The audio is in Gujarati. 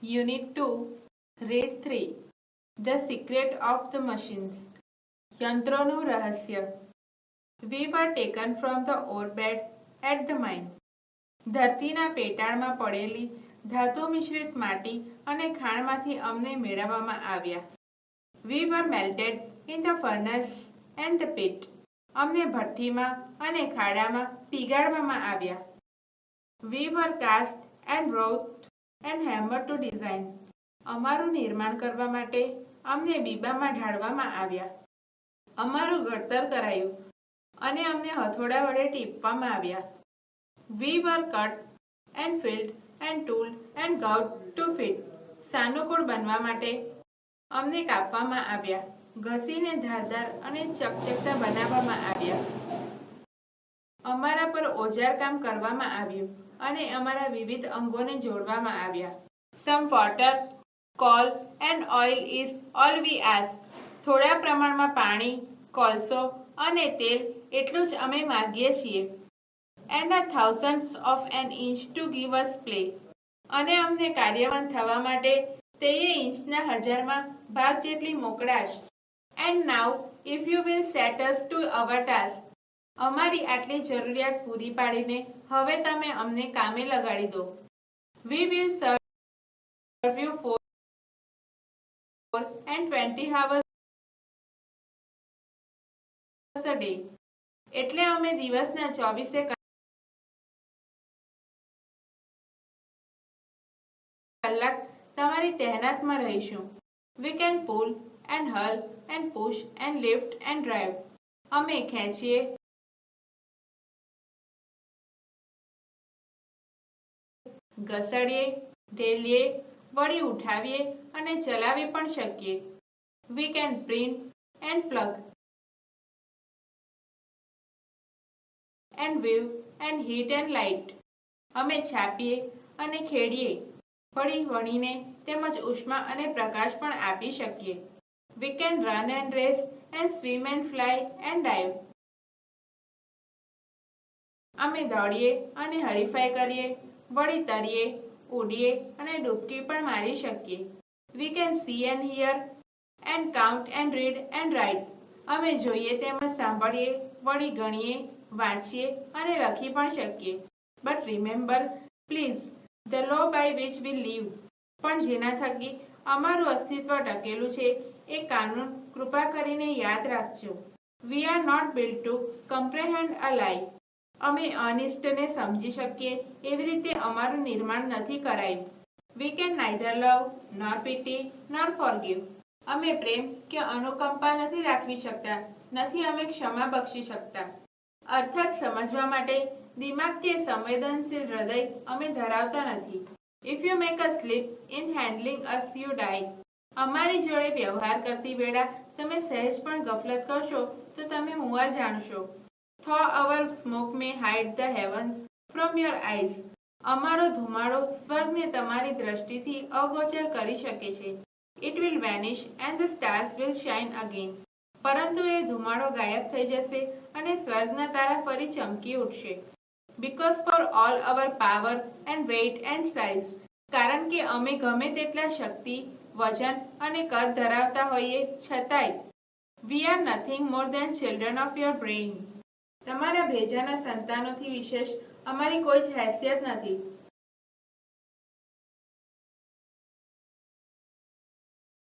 Unit 2, Read 3, The Secret of the Machines. યંત્રોનું રહસ્ય. We were taken from the ore bed at the mine. ધરતીના પેટાળમાં પડેલી ધાતુ મિશ્રિત માટી અને ખાણમાંથી અમને મેળવવામાં આવ્યા. We were melted in the furnace and the pit. અમને ભઠ્ઠીમાં અને ખાડામાં પીગાળવામાં આવ્યા. We were cast and wrought and hammered to design. અમારું નિર્માણ કરવા માટે અમને બીબામાં ઢાળવામાં આવ્યા. અમારું ઘડતર કરાયું અને અમને હથોડા વડે ટીપવામાં આવ્યા. We were cut and filled and tooled and gouged to fit. સાનુકૂળ બનવા માટે અમને કાપવામાં આવ્યા, ઘસીને ધારદાર અને ચકચકતા બનાવવામાં આવ્યા. અમારા પર ઓજાર કામ કરવામાં આવ્યું અને અમારા વિવિધ અંગોને જોડવામાં આવ્યા. Some water, coal and oil is all we ask. થોડા પ્રમાણમાં પાણી, કોલસો અને તેલ એટલું જ અમે માગીએ છીએ. And a thousands of an inch to give us play. અને અમને કાર્યવાન થવા માટે તેએ ઇંચના 1000માં ભાગ જેટલી મોકળાશ. And now, if you will set us to our task. અમારી આટલી જરૂરિયાત પૂરી પાડીને હવે તમે અમને કામે લગાડી દો. We will serve you 4 and 20 hours a day. એટલે અમે દિવસના 24 કલાક તમારી તહેનાતમાં રહીશું. We can pull and haul and push and lift and drive. અમે ખેંચીએ, ઘસડીએ, ઢેલીએ, વળી ઉઠાવીએ અને ચલાવી પણ શકીએ. We can print and plug and weave and heat and light. અમે છાપીએ અને ખેડીએ, વળી વણીને તેમજ ઉષ્મા અને પ્રકાશ પણ આપી શકીએ. We can run and race and swim and fly and dive. અમે દોડીએ અને હરીફાઈ કરીએ, વળી તરીએ, ઉડીએ અને ડૂબકી પણ મારી શકીએ. We can see and hear and count and read and write. અમે જોઈએ તેમજ સાંભળીએ, વળી ગણીએ, વાંચીએ અને લખી પણ શકીએ. But remember, please, the law by which we live. પણ જેના થકી અમારું અસ્તિત્વ ટકેલું છે એ કાનૂન કૃપા કરીને યાદ રાખજો. We are not built to comprehend a lie. અમે અનિષ્ટને સમજી શકીએ એવી રીતે અમારું નિર્માણ નથી કરાયું. We can neither love nor pity nor forgive. અમે પ્રેમ કે અનુકંપા નથી રાખવી શકતા, નથી અમે ક્ષમા બક્ષી શકતા. અર્થાત સમજવા માટે દિમાગ કે સંવેદનશીલ હૃદય અમે ધરાવતા નથી. If you make a slip in handling us, you die. અમારી જોડે વ્યવહાર કરતી વેળા તમે સહેજ પણ ગફલત કરશો તો તમે મુવા જાણશો. Though our smoke may hide the heavens from your eyes. અમારો ધુમાડો સ્વર્ગને તમારી દ્રષ્ટિથી અગોચર કરી શકે છે. It will vanish and the stars will shine again. પરંતુ એ ધુમાડો ગાયબ થઈ જશે અને સ્વર્ગના તારા ફરી ચમકી ઉઠશે. Because for all our power and weight and size. કારણ કે અમે ગમે તેટલા શક્તિ, વજન અને કદ ધરાવતા હોઈએ છતાંય we are nothing more than children of your brain. તમારા ભેજાના સંતાનોથી વિશેષ અમારી કોઈ જ હેસિયત નથી.